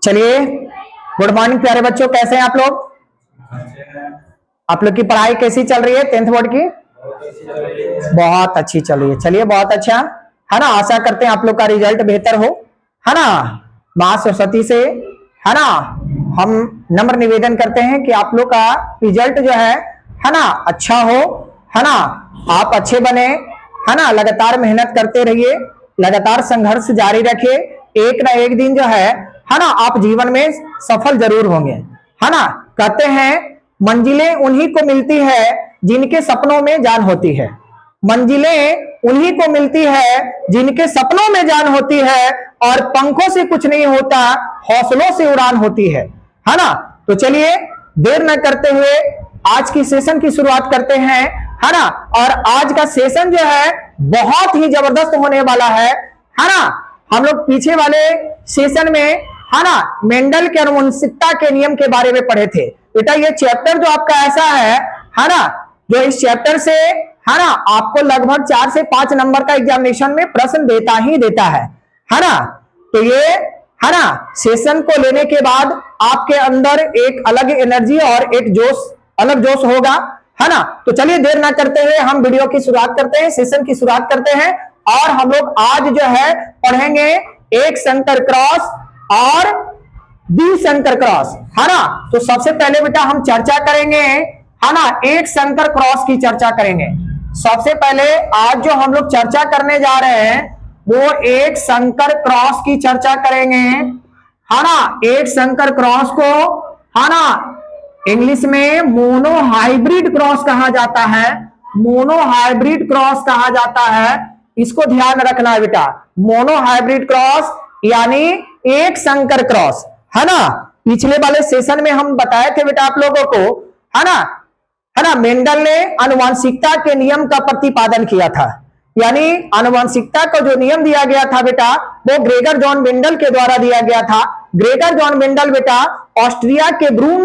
चलिए, good morning प्यारे बच्चों, कैसे हैं आप लोग? आप लोग की पढ़ाई कैसी चल रही है? 10th बोर्ड की बहुत अच्छी चल रही है। चलिए, बहुत अच्छा है ना। आशा करते हैं आप लोग का रिजल्ट बेहतर हो, है ना। मां सरस्वती से, है ना, हम नम्र निवेदन करते हैं कि आप लोग का रिजल्ट जो है ना, अच्छा हो, है ना। आप अच्छे बने, है ना। लगातार मेहनत करते रहिए, लगातार संघर्ष जारी रखिए। एक ना एक दिन जो है ना, आप जीवन में सफल जरूर होंगे, है ना। कहते हैं मंजिलें उन्हीं को मिलती है जिनके सपनों में जान होती है। मंजिलें उन्हीं को मिलती है जिनके सपनों में जान होती है, और पंखों से कुछ नहीं होता, हौसलों से उड़ान होती है ना। तो चलिए, देर न करते हुए आज की सेशन की शुरुआत करते हैं, है ना। और आज का सेशन जो है बहुत ही जबरदस्त होने वाला है ना। हम लोग पीछे वाले सेशन में, है ना, मेंडल के आनुवंशिकता के नियम के बारे में पढ़े थे। बेटा ये चैप्टर जो आपका ऐसा है ना, जो इस चैप्टर से, है ना, आपको लगभग 4 से 5 नंबर का एग्जामिनेशन में प्रश्न देता ही देता है ना। तो ये, है ना, सेशन को लेने के बाद आपके अंदर एक अलग एनर्जी और एक जोश, अलग जोश होगा, है ना। तो चलिए, देर ना करते हुए हम वीडियो की शुरुआत करते हैं, सेशन की शुरुआत करते हैं। और हम लोग आज जो है पढ़ेंगे एक शंकर क्रॉस और बी शंकर क्रॉस, है ना। तो सबसे पहले बेटा हम चर्चा करेंगे, है ना, एक शंकर क्रॉस की चर्चा करेंगे। सबसे पहले आज जो हम लोग चर्चा करने जा रहे हैं वो एक शंकर क्रॉस की चर्चा करेंगे, है ना। एक शंकर क्रॉस को, है ना, इंग्लिश में मोनो हाइब्रिड क्रॉस कहा जाता है। मोनो हाइब्रिड क्रॉस कहा जाता है, इसको ध्यान रखना है बेटा। मोनो हाइब्रिड क्रॉस यानी एक शंकर क्रॉस, है ना। पिछले वाले सेशन में हम बताए थे बेटा आप लोगों को, है ना, मेंडल ने आनुवंशिकता के नियम का प्रतिपादन किया था। यानी आनुवंशिकता को जो नियम दिया गया था बेटा, वो ग्रेगर जॉन मेंडल के द्वारा दिया गया था। ग्रेगर जॉन मेंडल बेटा ऑस्ट्रिया के ब्रून,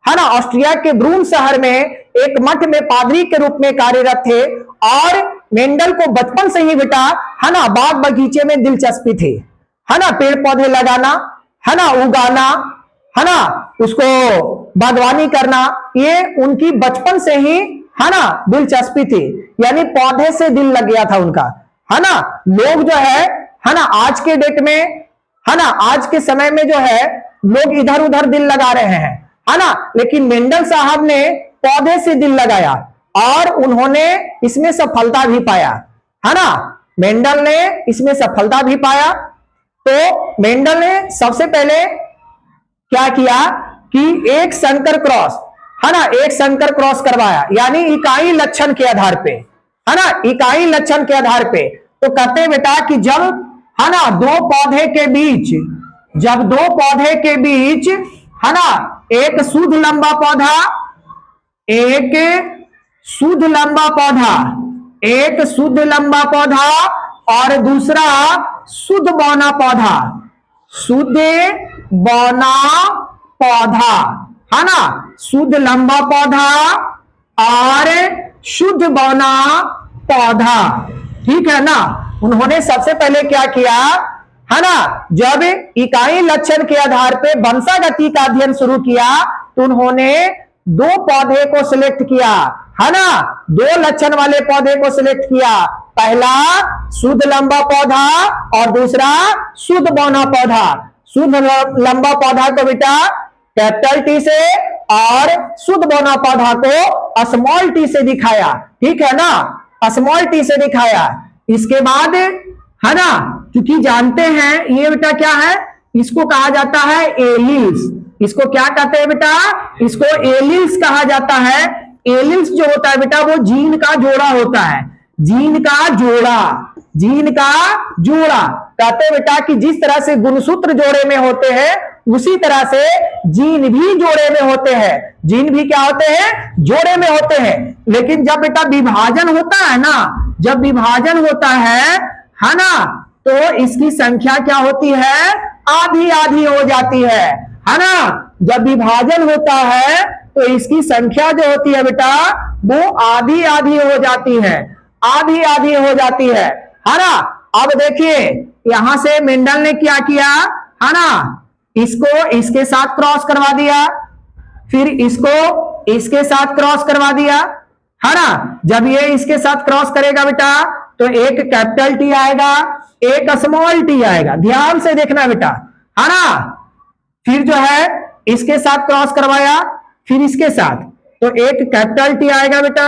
है ना, ऑस्ट्रिया के ब्रून शहर में एक मठ में पादरी के रूप में कार्यरत थे। और मेंडल को बचपन से ही बेटा, है ना, बाग बगीचे में दिलचस्पी थी, है ना। पेड़ पौधे लगाना, है ना, उगाना, है ना, उसको बागवानी करना, ये उनकी बचपन से ही, है ना, दिलचस्पी थी। यानी पौधे से दिल लग गया था उनका, है ना। लोग जो है ना, आज के डेट में, है ना, आज के समय में जो है लोग इधर उधर दिल लगा रहे हैं, है ना। लेकिन मेंडल साहब ने पौधे से दिल लगाया और उन्होंने इसमें सफलता भी पाया, है ना। मेंडल ने इसमें सफलता भी पाया। तो मेंडल ने सबसे पहले क्या किया कि एक शंकर क्रॉस, है ना, एक शंकर क्रॉस करवाया, यानी इकाई लक्षण के आधार पे, है ना, इकाई लक्षण के आधार पे। तो कहते हैं बेटा कि जब, है ना, दो पौधे के बीच, जब दो पौधे के बीच, है ना, एक शुद्ध लंबा पौधा, एक शुद्ध लंबा पौधा, एक शुद्ध लंबा पौधा और दूसरा शुद्ध बौना पौधा, शुद्ध बौना पौधा, है ना, शुद्ध लंबा पौधा और शुद्ध बौना पौधा, ठीक है ना। उन्होंने सबसे पहले क्या किया, है ना, जब इकाई लक्षण के आधार पे वंशागति का अध्ययन शुरू किया तो उन्होंने दो पौधे को सिलेक्ट किया, है ना, दो लक्षण वाले पौधे को सिलेक्ट किया। पहला शुद्ध लंबा पौधा और दूसरा शुद्ध बौना पौधा। शुद्ध लंबा पौधा को बेटा कैपिटल टी से और शुद्ध बौना पौधा को स्मॉल टी से दिखाया, ठीक है ना, स्मॉल टी से दिखाया। इसके बाद, है ना, क्योंकि जानते हैं ये बेटा क्या है, इसको कहा जाता है एलिल्स। इसको क्या कहते हैं बेटा, इसको एलिल्स कहा जाता है। एलिल्स जो होता है बेटा वो जीन का जोड़ा होता है, जीन का जोड़ा, जीन का जोड़ा। कहते हैं बेटा कि जिस तरह से गुणसूत्र जोड़े में होते हैं उसी तरह से जीन भी जोड़े में होते हैं। जीन भी क्या होते हैं, जोड़े में होते हैं। लेकिन जब बेटा विभाजन होता है ना, जब विभाजन होता है ना, तो इसकी संख्या क्या होती है, आधी आधी हो जाती है ना। जब विभाजन होता है तो इसकी संख्या जो होती है बेटा वो आधी आधी हो जाती है, आधी आधी हो जाती है ना। अब देखिए यहां से मेंडल ने क्या किया, है ना, इसको इसके साथ क्रॉस करवा दिया, फिर इसको इसके साथ क्रॉस करवा दिया, है ना। जब ये इसके साथ क्रॉस करेगा बेटा तो एक कैपिटल टी आएगा, एक स्मॉल टी आएगा, ध्यान से देखना बेटा, है ना। फिर जो है इसके साथ क्रॉस करवाया, फिर इसके साथ, तो एक कैपिटल टी आएगा बेटा,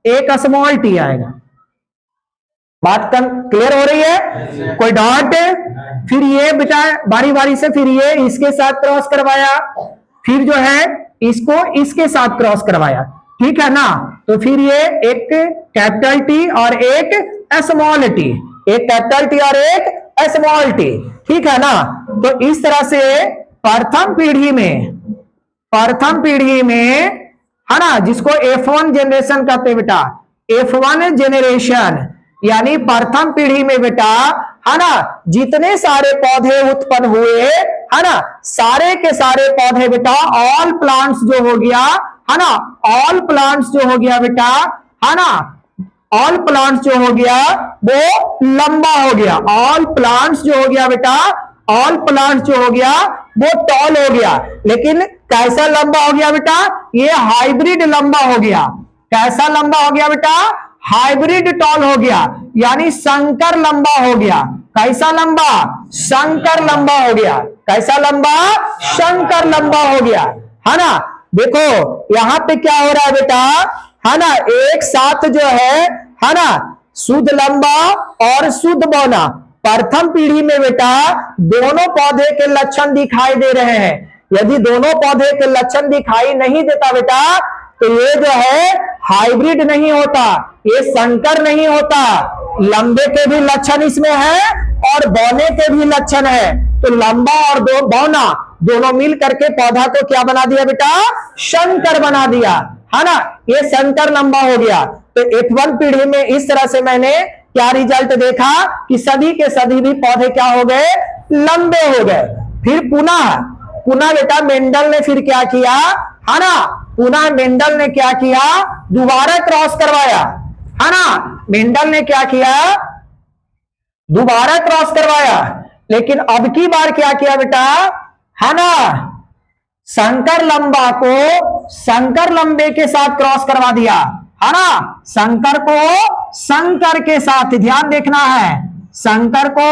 एक स्मॉल टी आएगा। बात क्लियर हो रही है? कोई डाउट? फिर ये बेटा बारी बारी से, फिर ये इसके साथ क्रॉस करवाया, फिर जो है इसको इसके साथ क्रॉस करवाया, ठीक है ना। तो फिर ये एक कैपिटल टी और एक स्मॉल टी, एक कैपिटल टी और एक स्मॉल टी, ठीक है ना। तो इस तरह से प्रथम पीढ़ी में है ना, जिसको F1 जनरेशन कहते हैं बेटा, F1 जनरेशन यानी प्रथम पीढ़ी में बेटा, है ना, जितने सारे पौधे उत्पन्न हुए, है ना, सारे के सारे पौधे बेटा, ऑल प्लांट्स जो हो गया, है ना, ऑल प्लांट्स जो हो गया बेटा, है ना, ऑल प्लांट्स जो हो गया वो लंबा हो गया, ऑल प्लांट्स जो हो गया बेटा, ऑल प्लांट्स जो हो गया वो टॉल हो गया। लेकिन कैसा लंबा हो गया बेटा? ये हाइब्रिड लंबा हो गया। कैसा लंबा हो गया बेटा? हाइब्रिड टॉल हो गया, यानी संकर लंबा हो गया। कैसा लंबा? संकर लंबा हो गया। कैसा लंबा? संकर लंबा हो गया, है ना। देखो यहां पे क्या हो रहा है बेटा, है ना, एक साथ जो है ना, शुद्ध लंबा और शुद्ध बौना, प्रथम पीढ़ी में बेटा दोनों पौधे के लक्षण दिखाई दे रहे हैं। यदि दोनों पौधे के लक्षण दिखाई नहीं देता बेटा, तो ये जो है हाइब्रिड नहीं होता, ये संकर नहीं होता। लंबे के भी लक्षण इसमें है और बौने के भी लक्षण है, तो लंबा और बौना दोनों मिल करके पौधा को क्या बना दिया बेटा? संकर बना दिया, है ना। ये संकर लंबा हो गया। तो F1 पीढ़ी में इस तरह से मैंने क्या रिजल्ट देखा कि सभी के सभी भी पौधे क्या हो गए? लंबे हो गए। फिर पुनः बेटा मेंडल ने फिर क्या किया, है ना, पुनः मेंडल ने क्या किया? दोबारा क्रॉस करवाया, है ना। मेंडल ने क्या किया? दोबारा क्रॉस करवाया, लेकिन अब की बार क्या किया बेटा, है ना, संकर लंबा को संकर लंबे के साथ क्रॉस करवा दिया, है ना। संकर को संकर के साथ, ध्यान देखना है, संकर को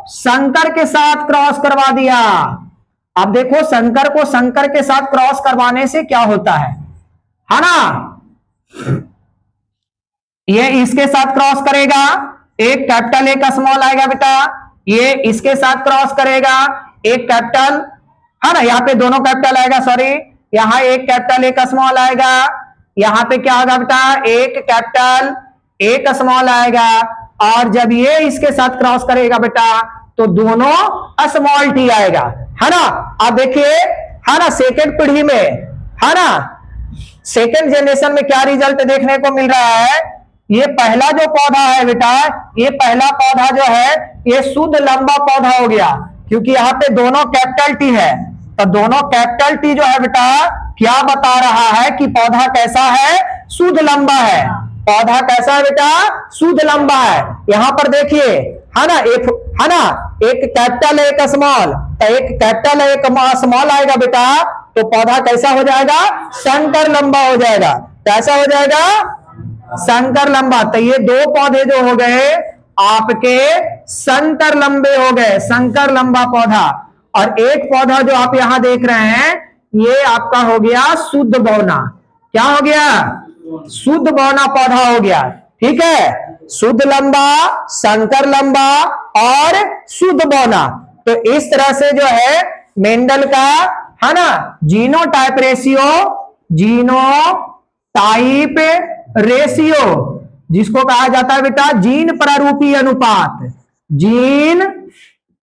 संकर के साथ क्रॉस करवा दिया। अब देखो संकर को संकर के साथ क्रॉस करवाने से क्या होता है ना। ये इसके साथ क्रॉस करेगा, एक कैपिटल एक स्मॉल आएगा बेटा, ये इसके साथ क्रॉस करेगा, एक कैपिटल, है ना, यहाँ पे दोनों कैपिटल आएगा, सॉरी, यहाँ एक कैपिटल एक स्मॉल आएगा, यहाँ पे क्या होगा बेटा? एक कैपिटल एक स्मॉल आएगा, और जब ये इसके साथ क्रॉस करेगा बेटा तो दोनों स्मॉल टी आएगा, है ना। अब देखिए, है ना, सेकेंड पीढ़ी में, है ना, सेकेंड जनरेशन में क्या रिजल्ट देखने को मिल रहा है? ये पहला जो पौधा है बेटा, ये पहला पौधा जो है ये शुद्ध लंबा पौधा हो गया, क्योंकि यहाँ पे दोनों कैपिटल टी है। तो दोनों कैपिटल टी जो है बेटा क्या बता रहा है कि पौधा कैसा है? शुद्ध लंबा है। पौधा कैसा है बेटा? शुद्ध लंबा है। यहां पर देखिए, है ना, एक कैपिटल एक स्मॉल, तो एक कैपिटल एक स्मॉल आएगा बेटा, तो पौधा कैसा हो जाएगा? संकर लंबा हो जाएगा। कैसा हो जाएगा? संकर लंबा। तो ये दो पौधे जो हो गए आपके संकर लंबे हो गए, संकर लंबा पौधा। और एक पौधा जो आप यहां देख रहे हैं ये आपका हो गया शुद्ध बौना। क्या हो गया? शुद्ध बौना पौधा हो गया, ठीक है। शुद्ध लंबा, संकर लंबा और शुद्ध बौना। तो इस तरह से जो है मेंडल का, है ना, जीनोटाइप रेशियो, जिसको कहा जाता है बेटा जीन प्रारूपी अनुपात, जीन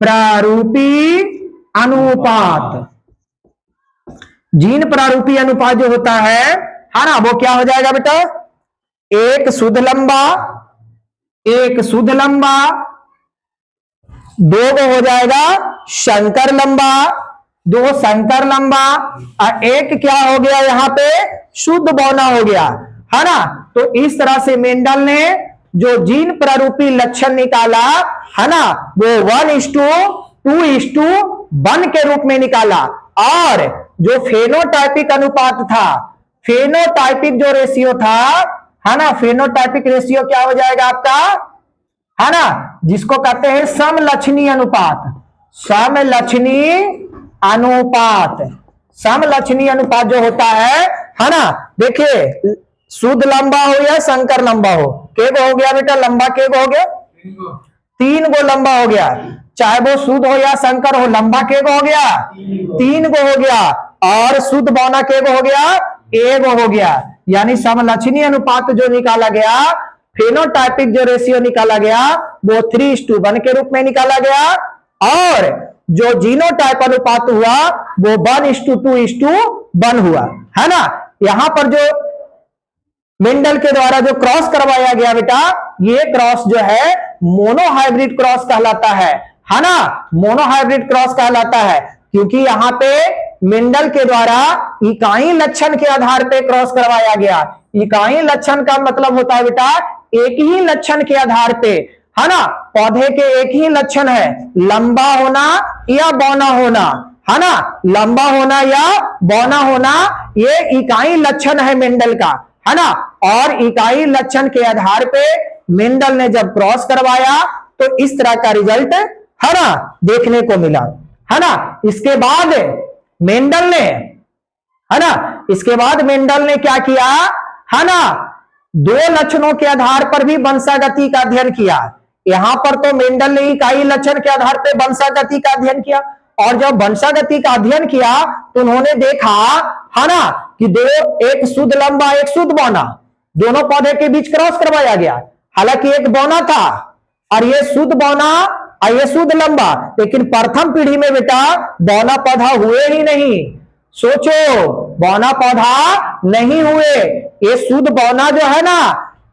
प्रारूपी अनुपात। जीन प्रारूपी अनुपात जो होता है ना, वो क्या हो जाएगा बेटा? एक शुद्ध लंबा, एक शुद्ध लंबा, दो वो हो जाएगा संकर लंबा, दो संकर लंबा, और एक क्या हो गया यहाँ पे? शुद्ध बौना हो गया, है ना। तो इस तरह से मेंडल ने जो जीन प्रारूपी लक्षण निकाला, है ना, वो 1:2:1 1 के रूप में निकाला। और जो फेनोटाइपिक अनुपात था, फेनोटाइपिक जो रेशियो था, है ना, फेनोटाइपिक रेशियो क्या हो जाएगा आपका, है ना, जिसको कहते हैं समलक्षणी अनुपात। समलक्षणी अनुपात, समलक्षणी अनुपात जो होता है ना, देखिए शुद्ध लंबा हो या संकर लंबा हो, के गो हो गया बेटा, लंबा के गो हो गया, 3 गो लंबा हो गया, चाहे वो शुद्ध हो या संकर हो, लंबा के गो हो गया, 3 गो हो गया, और शुद्ध बौना के गो हो गया, 1 गो हो गया। यानी समलक्षणी अनुपात जो निकाला गया, फेनोटाइपिक जो रेशियो निकाला गया, वो 3:1 के रूप में निकाला गया। और जो जीनोटाइप अनुपात हुआ वो 1:2:1 हुआ, है ना। यहां पर जो मेंडल के द्वारा जो क्रॉस करवाया गया बेटा, ये क्रॉस जो है मोनोहाइब्रिड क्रॉस कहलाता है ना, मोनोहाइब्रिड क्रॉस कहलाता है, क्योंकि यहां पे मेंडल के द्वारा इकाई लक्षण के आधार पे क्रॉस करवाया गया। इकाई लक्षण का मतलब होता है बेटा एक ही लक्षण के आधार पे, है ना, पौधे के एक ही लक्षण है, लंबा होना या बौना होना, है ना, लंबा होना या बौना होना, ये इकाई लक्षण है मेंडल का, है ना। और इकाई लक्षण के आधार पे मेंडल ने जब क्रॉस करवाया तो इस तरह का रिजल्ट, है ना, देखने को मिला, है ना। इसके बाद मेंडल ने, है ना, इसके बाद मेंडल ने क्या किया, है ना, 2 लक्षणों के आधार पर भी वंशागति का अध्ययन किया। यहां पर तो मेंडल ने इकाई लक्षण के आधार पर वंशागति का अध्ययन किया, और जब वंशागति का अध्ययन किया तो उन्होंने देखा, है ना, कि एक शुद्ध लंबा एक शुद्ध बौना, दोनों पौधे के बीच क्रॉस करवाया गया। हालांकि एक बौना था और ये शुद्ध बौना और ये शुद्ध लंबा, लेकिन प्रथम पीढ़ी में बेटा बौना पौधा हुए ही नहीं। सोचो, बौना पौधा नहीं हुए। ये शुद्ध बौना जो है ना,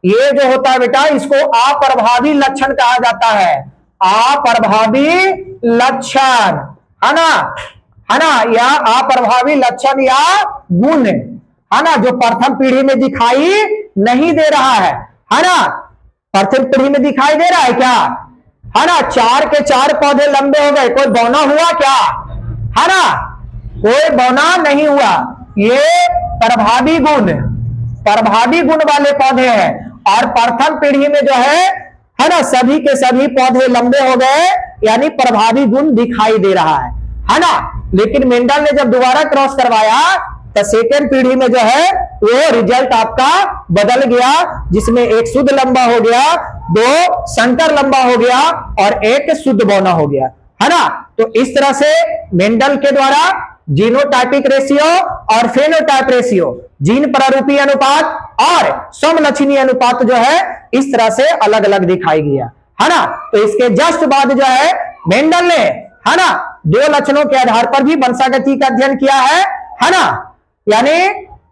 ये जो होता है बेटा, इसको अप्रभावी लक्षण कहा जाता है। अप्रभावी लक्षण, है ना, या अप्रभावी लक्षण या गुण, है ना, जो प्रथम पीढ़ी में दिखाई नहीं दे रहा है ना। प्रथम पीढ़ी में दिखाई दे रहा है क्या, है ना, 4 के 4 पौधे लंबे हो गए, कोई बौना हुआ क्या, है ना, कोई बौना नहीं हुआ। ये प्रभावी गुण वाले पौधे हैं। और प्रथम पीढ़ी में जो है ना, सभी के सभी पौधे लंबे हो गए, यानी प्रभावी गुण दिखाई दे रहा है ना। लेकिन मेंडल ने जब दोबारा क्रॉस करवाया तो सेकेंड पीढ़ी में जो है वो रिजल्ट आपका बदल गया, जिसमें एक शुद्ध लंबा हो गया, 2 संकर लंबा हो गया और 1 शुद्ध बौना हो गया, है ना। तो इस तरह से मेंडल के द्वारा जीनोटाइपिक रेशियो और फेनोटाइप रेशियो, जीन प्रारूपी अनुपात और समलक्षणी अनुपात जो है इस तरह से अलग अलग दिखाई गया, है ना। तो इसके जस्ट बाद जो है मेंडल ने, है ना, 2 लक्षणों के आधार पर भी वंशागति का अध्ययन किया है ना। यानी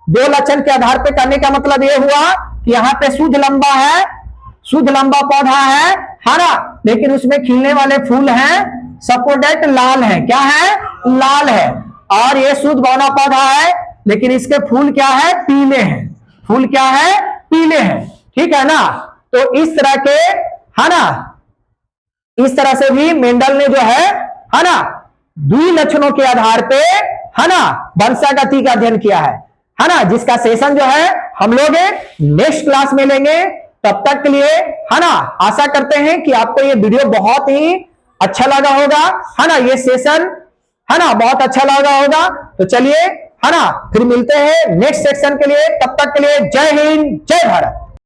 2 लक्षण के आधार पर करने का मतलब यह हुआ कि यहाँ पे शुद्ध लंबा है, शुद्ध लंबा पौधा है ना, लेकिन उसमें खिलने वाले फूल हैं सपोडेट लाल है, क्या है, लाल है। और ये शुद्ध बौना पौधा है, लेकिन इसके फूल क्या है, पीले हैं, फूल क्या है, पीले हैं, ठीक है ना। तो इस तरह के, है ना, इस तरह से भी मेंडल ने जो है ना, 2 लक्षणों के आधार पे, है ना, वंशागति का अध्ययन किया है ना। जिसका सेशन जो है हम लोग नेक्स्ट क्लास में लेंगे। तब तक के लिए, है ना, आशा करते हैं कि आपको ये वीडियो बहुत ही अच्छा लगा होगा, है ना, ये सेशन, है ना, बहुत अच्छा लगा होगा। तो चलिए, है ना, फिर मिलते हैं नेक्स्ट सेक्शन के लिए। तब तक के लिए जय हिंद, जय भारत।